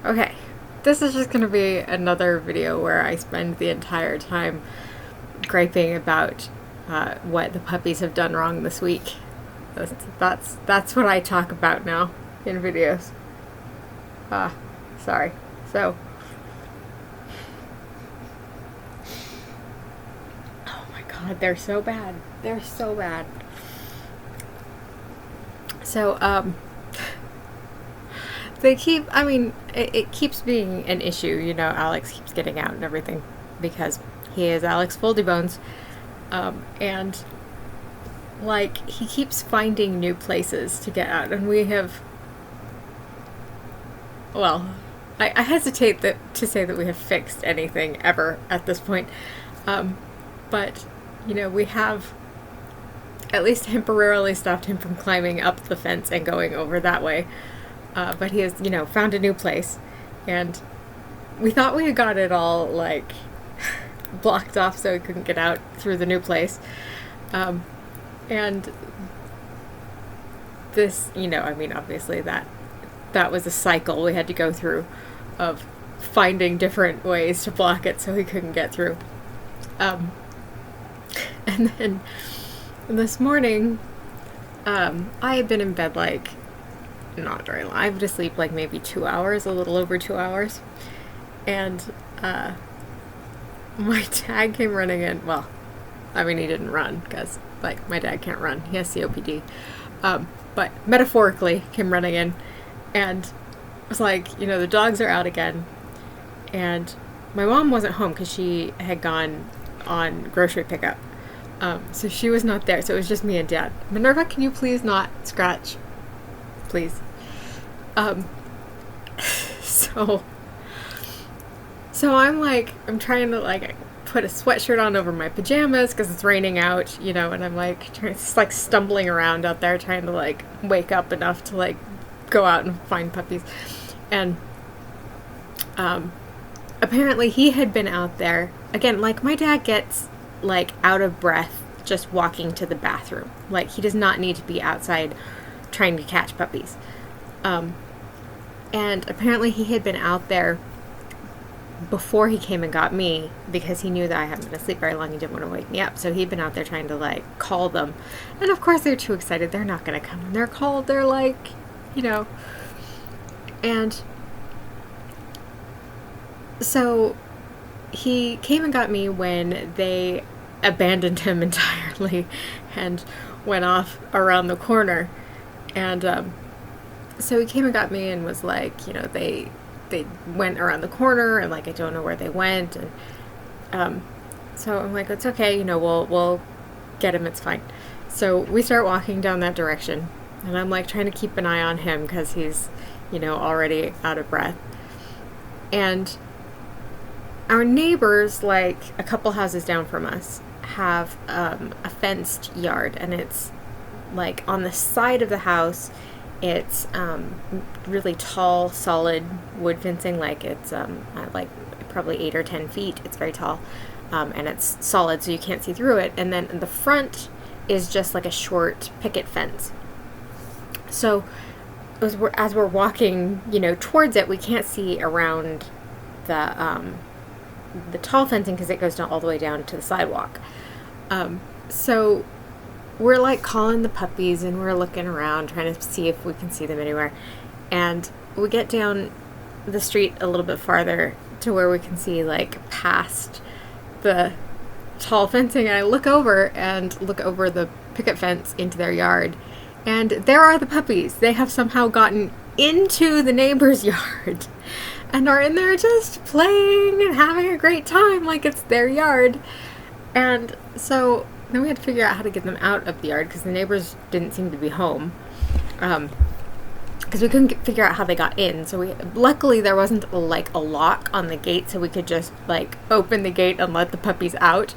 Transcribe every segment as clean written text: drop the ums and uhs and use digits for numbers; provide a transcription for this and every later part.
Okay, this is just gonna be another video where I spend the entire time griping about what the puppies have done wrong this week. That's what I talk about now in videos. Sorry. So, oh my god, they're so bad. They're so bad. So, it keeps being an issue, you know, Alex keeps getting out and everything because he is Alex Foldy Bones. And, like, he keeps finding new places to get out, and we have, well, I hesitate to say that we have fixed anything ever at this point, but, you know, we have at least temporarily stopped him from climbing up the fence and going over that way. But he has, you know, found a new place, and we thought we had got it all, like, blocked off so he couldn't get out through the new place. And this, you know, I mean, obviously that was a cycle we had to go through of finding different ways to block it so he couldn't get through. And then this morning, I had been in bed, like, not very long. I've been asleep like maybe 2 hours, a little over 2 hours. And my dad came running in. Well, I mean, he didn't run because, like, my dad can't run. He has COPD. But metaphorically came running in and was like, you know, the dogs are out again. And my mom wasn't home because she had gone on grocery pickup. So she was not there. So it was just me and Dad. Minerva, can you please not scratch? Please. So I'm like, I'm trying to, like, put a sweatshirt on over my pajamas because it's raining out, you know, and I'm like stumbling around out there trying to, like, wake up enough to, like, go out and find puppies. And apparently he had been out there again. Like, my dad gets, like, out of breath just walking to the bathroom. Like, he does not need to be outside trying to catch puppies. And apparently he had been out there before he came and got me because he knew that I hadn't been asleep very long. He didn't want to wake me up. So he'd been out there trying to, like, call them. And of course they're too excited. They're not going to come. When they're called, they're like, you know. And so he came and got me when they abandoned him entirely and went off around the corner. And so he came and got me and was like, you know, they went around the corner and, like, I don't know where they went. And so I'm like, it's okay, you know, we'll get him, it's fine. So we start walking down that direction, and I'm, like, trying to keep an eye on him because he's, you know, already out of breath. And our neighbors, like, a couple houses down from us, have a fenced yard, and it's, like, on the side of the house. It's really tall, solid wood fencing. Like, it's like probably 8 or 10 feet. It's very tall, and it's solid, so you can't see through it. And then in the front is just like a short picket fence. So as we're walking, you know, towards it, we can't see around the tall fencing because it goes down all the way down to the sidewalk. So we're, like, calling the puppies, and we're looking around trying to see if we can see them anywhere. And we get down the street a little bit farther to where we can see, like, past the tall fencing. And I look over the picket fence into their yard, and there are the puppies. They have somehow gotten into the neighbor's yard and are in there just playing and having a great time like it's their yard. And so then we had to figure out how to get them out of the yard because the neighbors didn't seem to be home. Because we couldn't figure out how they got in. So luckily there wasn't, like, a lock on the gate, so we could just, like, open the gate and let the puppies out.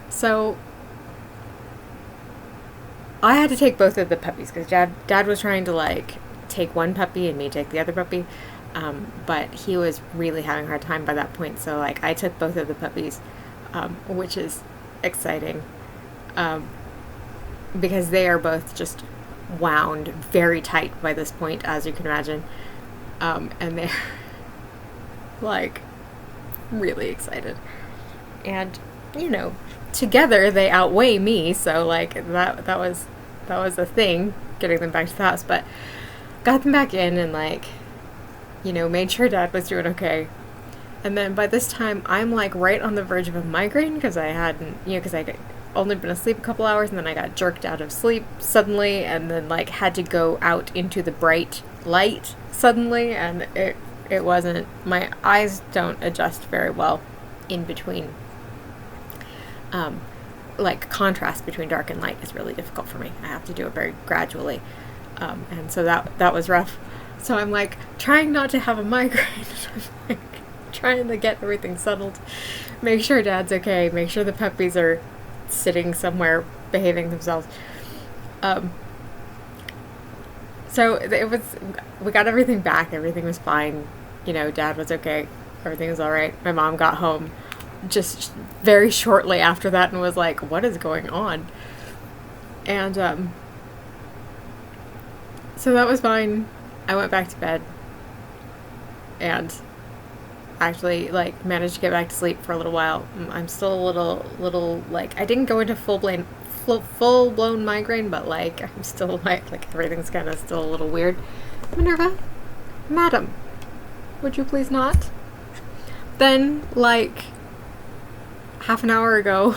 So I had to take both of the puppies because Dad was trying to, like, take one puppy and me take the other puppy. But he was really having a hard time by that point, so, like, I took both of the puppies, which is exciting, because they are both just wound very tight by this point, as you can imagine. And they're like really excited. And, you know, together they outweigh me, so like that was a thing, getting them back to the house. But got them back in and, like, you know, made sure Dad was doing okay. And then by this time, I'm like right on the verge of a migraine because I hadn't, you know, because I only been asleep a couple hours, and then I got jerked out of sleep suddenly, and then like had to go out into the bright light suddenly, and it wasn't, my eyes don't adjust very well in between. Like contrast between dark and light is really difficult for me. I have to do it very gradually. And so that was rough. So I'm like trying not to have a migraine. I'm like trying to get everything settled, make sure Dad's okay, make sure the puppies are sitting somewhere behaving themselves. So we got everything back. Everything was fine. You know, Dad was okay. Everything was all right. My mom got home just very shortly after that and was like, what is going on? And so that was fine. I went back to bed and actually like managed to get back to sleep for a little while. I'm still a little like, I didn't go into full blown migraine, but like I'm still like everything's kind of still a little weird. Minerva, madam, would you please not? Then like half an hour ago,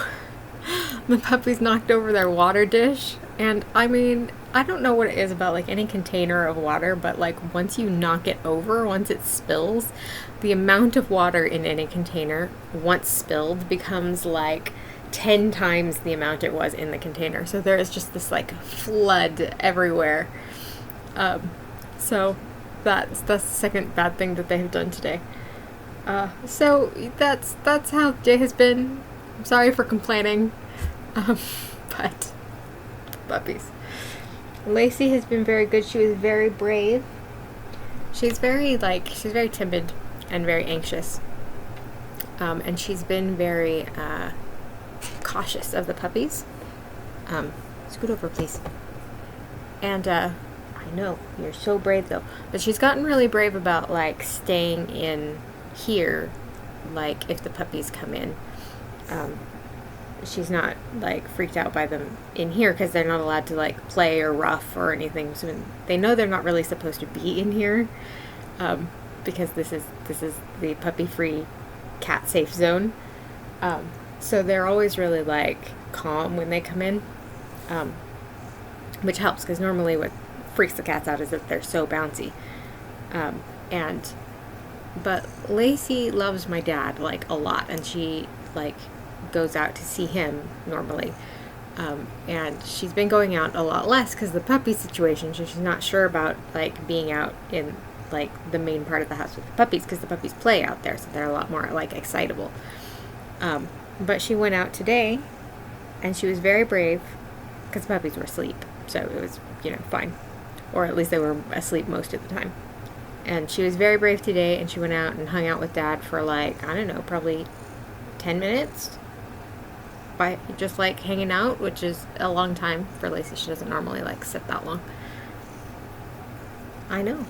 the puppies knocked over their water dish, and I mean, I don't know what it is about like any container of water, but like once you knock it over, once it spills, the amount of water in any container once spilled becomes like 10 times the amount it was in the container. So there is just this like flood everywhere. So that's the second bad thing that they have done today. So that's how the day has been. I'm sorry for complaining, but puppies. Lacey has been very good. She was very brave. She's very timid and very anxious. And she's been very cautious of the puppies. Scoot over, please. And I know, you're so brave though. But she's gotten really brave about like staying in here, like if the puppies come in. She's not like freaked out by them in here because they're not allowed to like play or rough or anything. So they know they're not really supposed to be in here, because this is the puppy free, cat safe zone. So they're always really like calm when they come in, which helps because normally what freaks the cats out is that they're so bouncy. But Lacey loves my dad like a lot, and she like goes out to see him normally. And she's been going out a lot less because of the puppy situation, so she's not sure about like being out in like the main part of the house with the puppies because the puppies play out there, so they're a lot more like excitable. But she went out today and she was very brave because the puppies were asleep, so it was, you know, fine, or at least they were asleep most of the time. And she was very brave today, and she went out and hung out with Dad for like, I don't know, probably 10 minutes by just like hanging out, which is a long time for Lacey. She doesn't normally like sit that long. I know.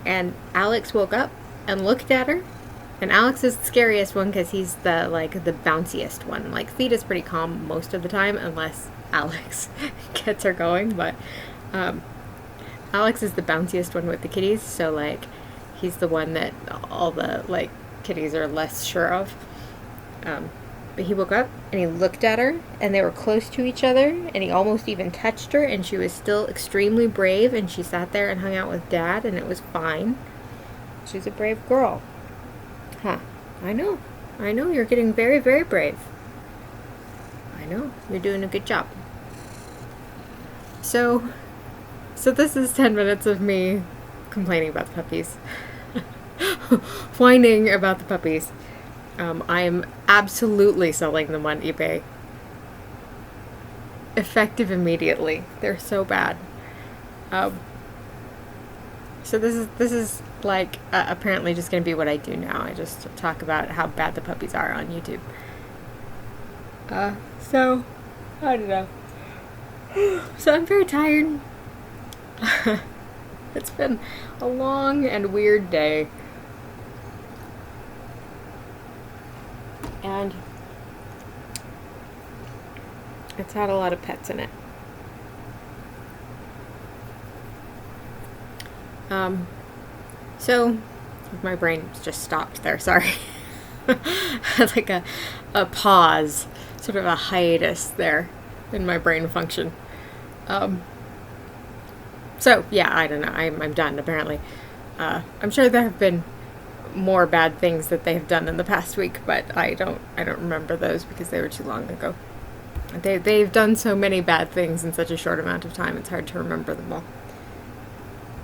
And Alex woke up and looked at her, and Alex is the scariest one because he's the like the bounciest one. Like Theta's pretty calm most of the time unless Alex gets her going, but Alex is the bounciest one with the kitties, so like he's the one that all the like kitties are less sure of. But he woke up and he looked at her, and they were close to each other, and he almost even touched her, and she was still extremely brave, and she sat there and hung out with Dad, and it was fine. She's a brave girl. Huh. I know, you're getting very, very brave. I know, you're doing a good job. So this is 10 minutes of me complaining about the puppies. Whining about the puppies. I am absolutely selling them on eBay. Effective immediately. They're so bad. So this is like apparently just going to be what I do now. I just talk about how bad the puppies are on YouTube. So I don't know. So I'm very tired. It's been a long and weird day. And it's had a lot of pets in it. So my brain just stopped there, sorry. Like a pause, sort of a hiatus there in my brain function. So yeah, I don't know. I'm done apparently. I'm sure there have been more bad things that they have done in the past week, but I don't remember those because they were too long ago. They've done so many bad things in such a short amount of time. It's hard to remember them all.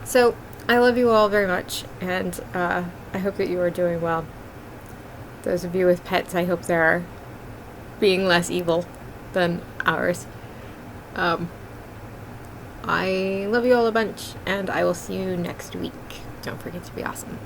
So I love you all very much, and I hope that you are doing well. Those of you with pets, I hope they're being less evil than ours. I love you all a bunch, and I will see you next week. Don't forget to be awesome.